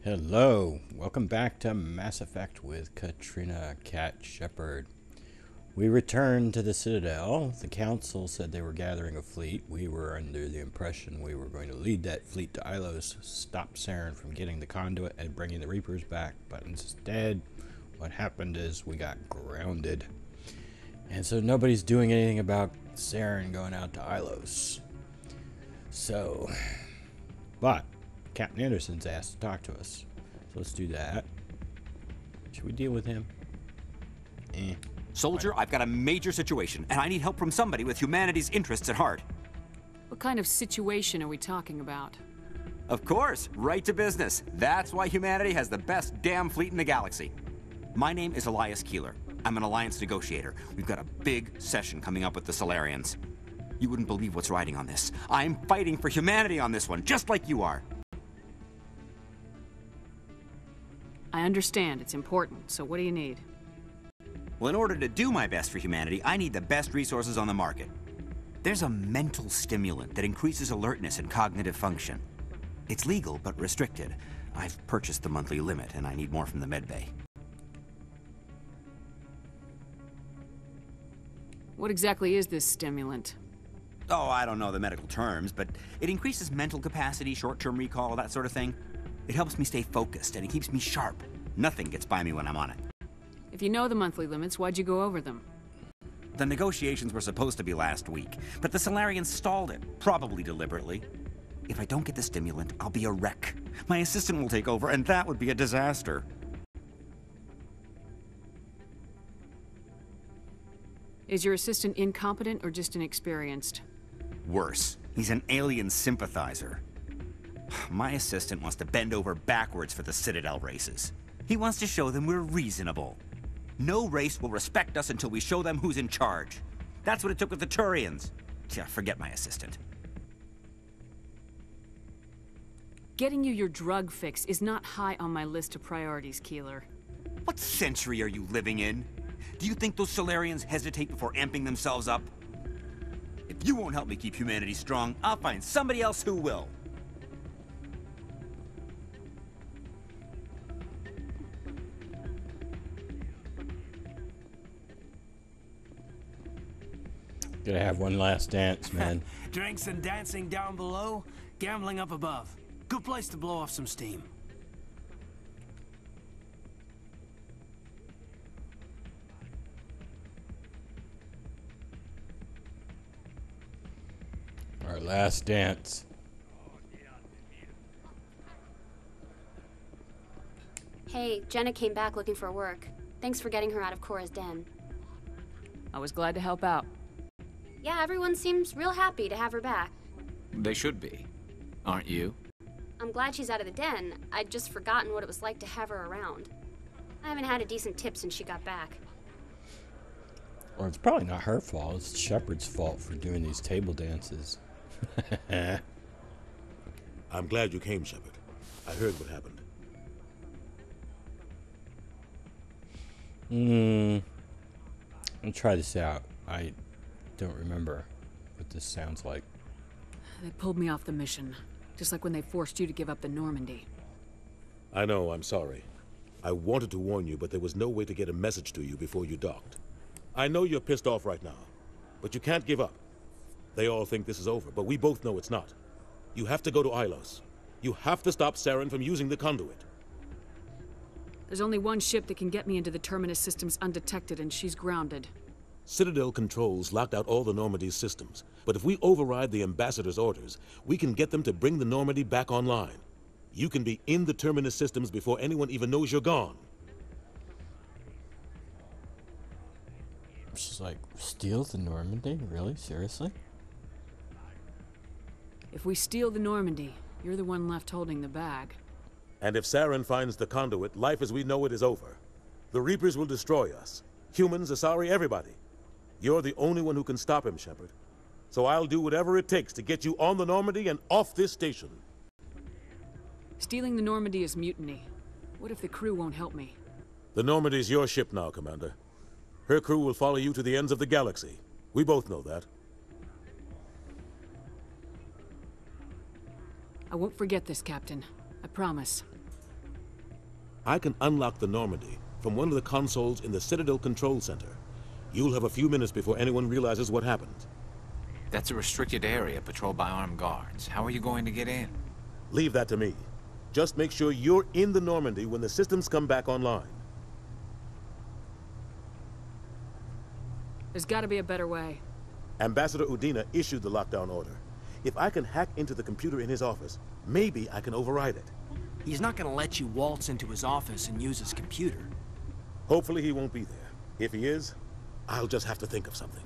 Hello, welcome back to Mass Effect with Kat Shepard. We returned to the Citadel. The Council said they were gathering a fleet. We were under the impression we were going to lead that fleet to Ilos, stop Saren from getting the conduit and bringing the Reapers back, but instead, what happened is we got grounded. And so nobody's doing anything about Saren going out to Ilos. But Captain Anderson's asked to talk to us. So let's do that. Should we deal with him? Soldier, I've got a major situation, and I need help from somebody with humanity's interests at heart. What kind of situation are we talking about? Of course, right to business. That's why humanity has the best damn fleet in the galaxy. My name is Elias Keeler. I'm an alliance negotiator. We've got a big session coming up with the Solarians. You wouldn't believe what's riding on this. I'm fighting for humanity on this one, just like you are. I understand, it's important, so what do you need? Well, in order to do my best for humanity, I need the best resources on the market. There's a mental stimulant that increases alertness and cognitive function. It's legal, but restricted. I've purchased the monthly limit, and I need more from the medbay. What exactly is this stimulant? Oh, I don't know the medical terms, but it increases mental capacity, short-term recall, that sort of thing. It helps me stay focused, and it keeps me sharp. Nothing gets by me when I'm on it. If you know the monthly limits, why'd you go over them? The negotiations were supposed to be last week, but the Solarians stalled it, probably deliberately. If I don't get the stimulant, I'll be a wreck. My assistant will take over, and that would be a disaster. Is your assistant incompetent or just inexperienced? Worse, he's an alien sympathizer. My assistant wants to bend over backwards for the Citadel races. He wants to show them we're reasonable. No race will respect us until we show them who's in charge. That's what it took with the Turians. Yeah, forget my assistant. Getting you your drug fix is not high on my list of priorities, Keeler. What century are you living in? Do you think those Solarians hesitate before amping themselves up? If you won't help me keep humanity strong, I'll find somebody else who will. Gotta have one last dance, man. Drinks and dancing down below, gambling up above. Good place to blow off some steam. Our last dance. Hey, Jenna came back looking for work. Thanks for getting her out of Cora's den. I was glad to help out. Yeah, everyone seems real happy to have her back. They should be. Aren't you? I'm glad she's out of the den. I'd just forgotten what it was like to have her around. I haven't had a decent tip since she got back. Or it's probably not her fault. It's Shepard's fault for doing these table dances. I'm glad you came, Shepard. I heard what happened. I'll try this out. I don't remember what this sounds like. They pulled me off the mission, just like when they forced you to give up the Normandy. I know, I'm sorry. I wanted to warn you, but there was no way to get a message to you before you docked. I know you're pissed off right now, but you can't give up. They all think this is over, but we both know it's not. You have to go to Ilos. You have to stop Saren from using the conduit. There's only one ship that can get me into the Terminus systems undetected, and she's grounded. Citadel controls locked out all the Normandy's systems, but if we override the ambassador's orders, we can get them to bring the Normandy back online. You can be in the Terminus systems before anyone even knows you're gone. She's like, steal the Normandy? Really? Seriously? If we steal the Normandy, you're the one left holding the bag. And if Saren finds the conduit, life as we know it is over. The Reapers will destroy us. Humans, Asari, everybody. You're the only one who can stop him, Shepard. So I'll do whatever it takes to get you on the Normandy and off this station. Stealing the Normandy is mutiny. What if the crew won't help me? The Normandy's your ship now, Commander. Her crew will follow you to the ends of the galaxy. We both know that. I won't forget this, Captain. I promise. I can unlock the Normandy from one of the consoles in the Citadel Control Center. You'll have a few minutes before anyone realizes what happened. That's a restricted area patrolled by armed guards. How are you going to get in? Leave that to me. Just make sure you're in the Normandy when the systems come back online. There's gotta be a better way. Ambassador Udina issued the lockdown order. If I can hack into the computer in his office, maybe I can override it. He's not gonna let you waltz into his office and use his computer. Hopefully he won't be there. If he is, I'll just have to think of something.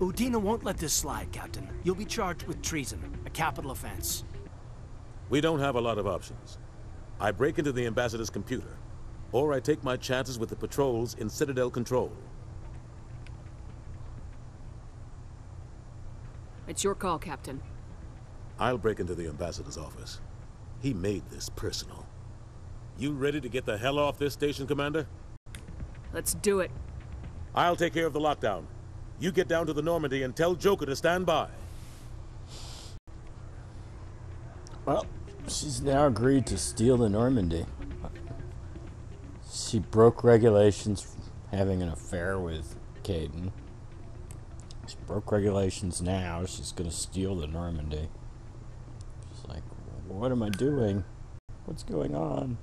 Udina won't let this slide, Captain. You'll be charged with treason, a capital offense. We don't have a lot of options. I break into the ambassador's computer, or I take my chances with the patrols in Citadel Control. It's your call, Captain. I'll break into the ambassador's office. He made this personal. You ready to get the hell off this station, Commander? Let's do it. I'll take care of the lockdown. You get down to the Normandy and tell Joker to stand by. Well, she's now agreed to steal the Normandy. She broke regulations for having an affair with Kaidan. She broke regulations now. She's gonna steal the Normandy. She's like, what am I doing? What's going on?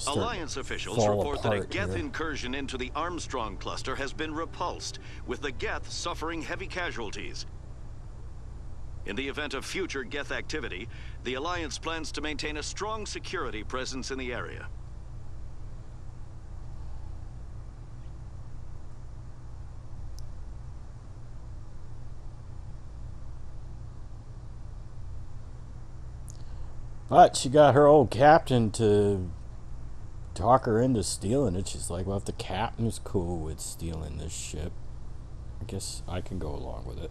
Alliance officials report that a Geth incursion into the Armstrong cluster has been repulsed, with the Geth suffering heavy casualties. In the event of future Geth activity, the Alliance plans to maintain a strong security presence in the area. But she got her old captain to talk her into stealing it. She's like, well, if the captain's cool with stealing this ship, I guess I can go along with it.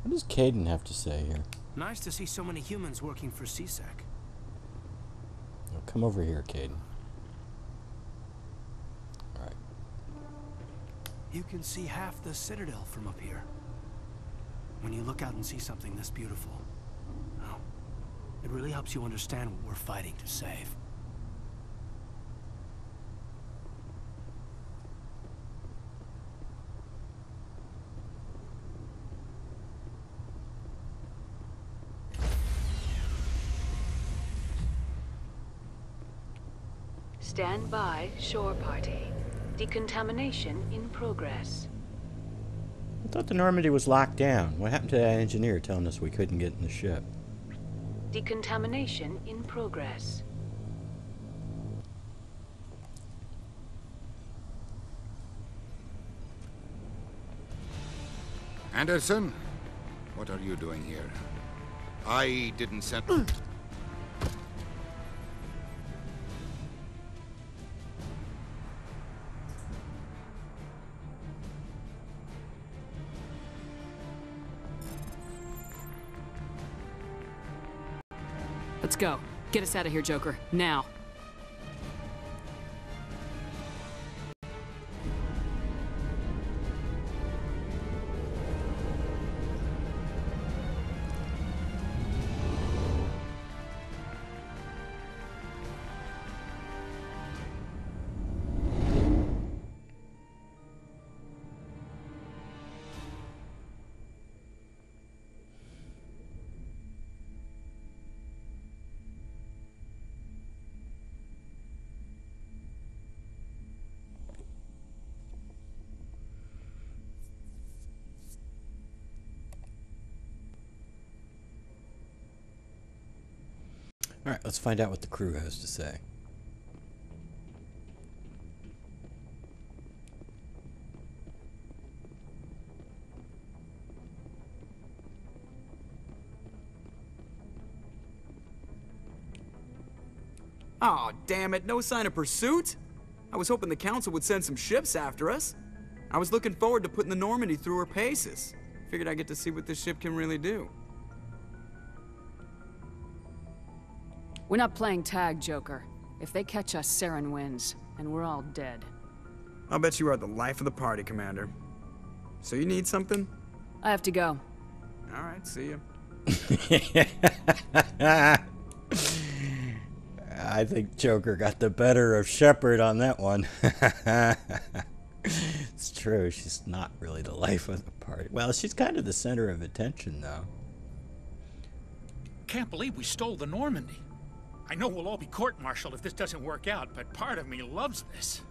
What does Kaidan have to say here? Nice to see so many humans working for CSEC. Oh, come over here, Kaidan. Alright. You can see half the Citadel from up here. When you look out and see something this beautiful, well, it really helps you understand what we're fighting to save. Stand by, shore party. Decontamination in progress. I thought the Normandy was locked down. What happened to that engineer telling us we couldn't get in the ship? Decontamination in progress. Anderson, what are you doing here? I didn't send... Let's go. Get us out of here, Joker. Now. Alright, let's find out what the crew has to say. Aw, damn it, no sign of pursuit? I was hoping the Council would send some ships after us. I was looking forward to putting the Normandy through her paces. Figured I'd get to see what this ship can really do. We're not playing tag, Joker. If they catch us, Saren wins, and we're all dead. I'll bet you are the life of the party, Commander. So you need something? I have to go. All right, see ya. I think Joker got the better of Shepard on that one. It's true, she's not really the life of the party. Well, she's kind of the center of attention, though. Can't believe we stole the Normandy. I know we'll all be court-martialed if this doesn't work out, but part of me loves this.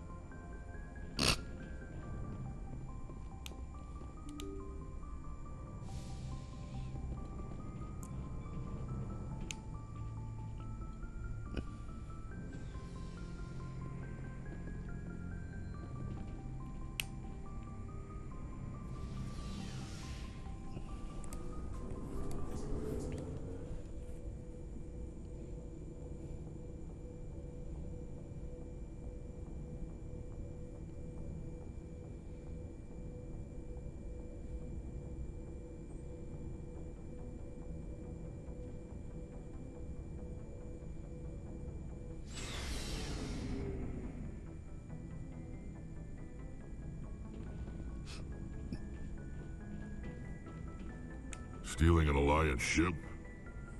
Stealing an Alliance ship?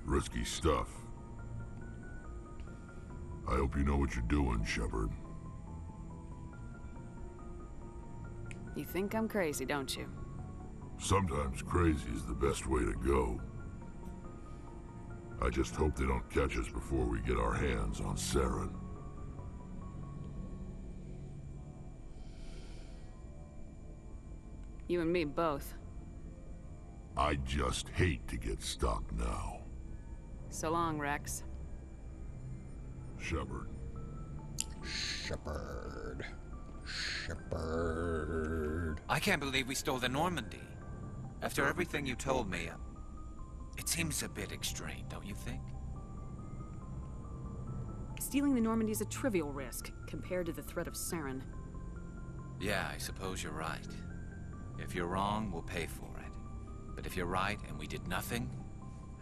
Risky stuff. I hope you know what you're doing, Shepard. You think I'm crazy, don't you? Sometimes crazy is the best way to go. I just hope they don't catch us before we get our hands on Saren. You and me both. I just hate to get stuck now. So long, Rex. Shepard. Shepard. Shepard. I can't believe we stole the Normandy. After everything you told me, it seems a bit extreme, don't you think? Stealing the Normandy is a trivial risk compared to the threat of Saren. Yeah, I suppose you're right. If you're wrong, we'll pay for it. But if you're right and we did nothing,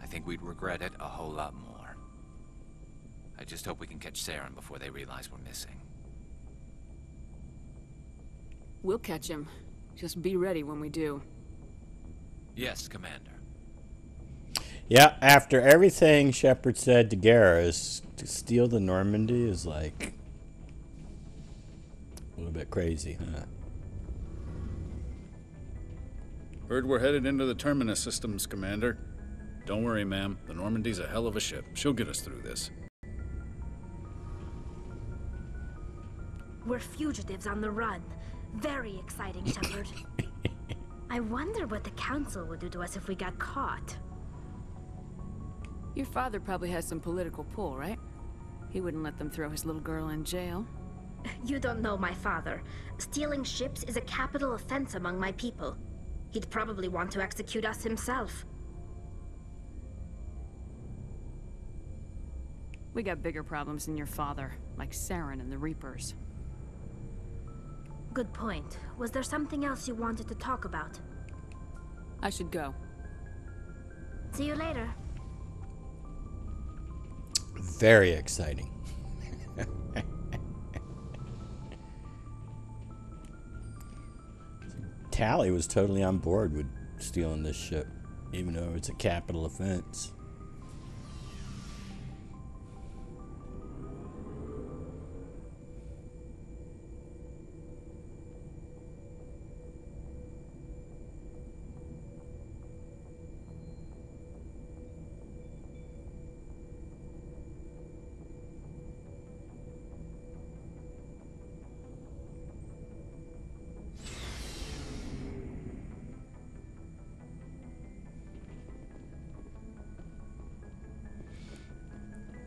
I think we'd regret it a whole lot more. I just hope we can catch Saren before they realize we're missing. We'll catch him. Just be ready when we do. Yes, Commander. Yeah, after everything Shepard said to Garrus, to steal the Normandy is like a little bit crazy, huh? Heard we're headed into the Terminus systems, Commander. Don't worry, ma'am. The Normandy's a hell of a ship. She'll get us through this. We're fugitives on the run. Very exciting, Shepard. I wonder what the Council would do to us if we got caught. Your father probably has some political pull, right? He wouldn't let them throw his little girl in jail. You don't know my father. Stealing ships is a capital offense among my people. He'd probably want to execute us himself. We got bigger problems than your father, like Saren and the Reapers. Good point. Was there something else you wanted to talk about? I should go. See you later. Very exciting. Tally was totally on board with stealing this ship, even though it's a capital offense.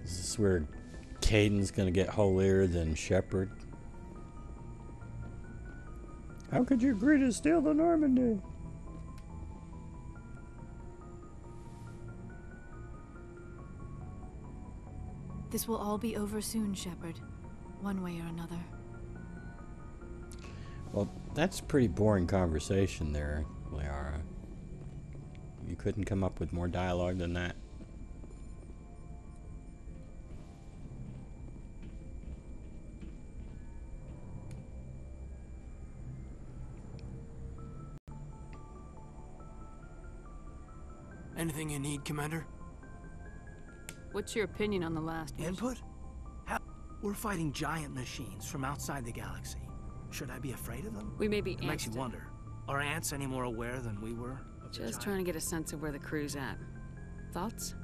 Is this where Caden's gonna get holier than Shepard? How could you agree to steal the Normandy? This will all be over soon, Shepard. One way or another. Well, that's a pretty boring conversation there, Liara. You couldn't come up with more dialogue than that? Anything you need, Commander? What's your opinion on the last mission? Input? We're fighting giant machines from outside the galaxy. Should I be afraid of them? We may be It makes you wonder. Are ants any more aware than we were? Just trying to get a sense of where the crew's at. Thoughts?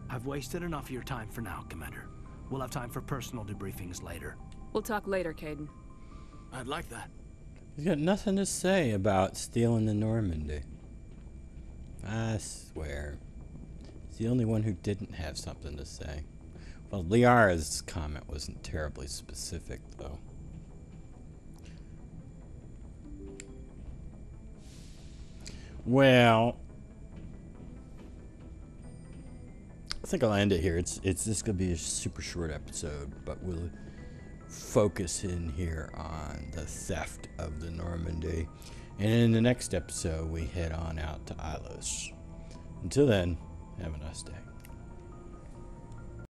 I've wasted enough of your time for now, Commander. We'll have time for personal debriefings later. We'll talk later, Caden. I'd like that. He's got nothing to say about stealing the Normandy. I swear. He's the only one who didn't have something to say. Well, Liara's comment wasn't terribly specific, though. Well, I think I'll end it here. It's just gonna be a super short episode, but we'll focus in here on the theft of the Normandy. And in the next episode, we head on out to Ilos. Until then, have a nice day.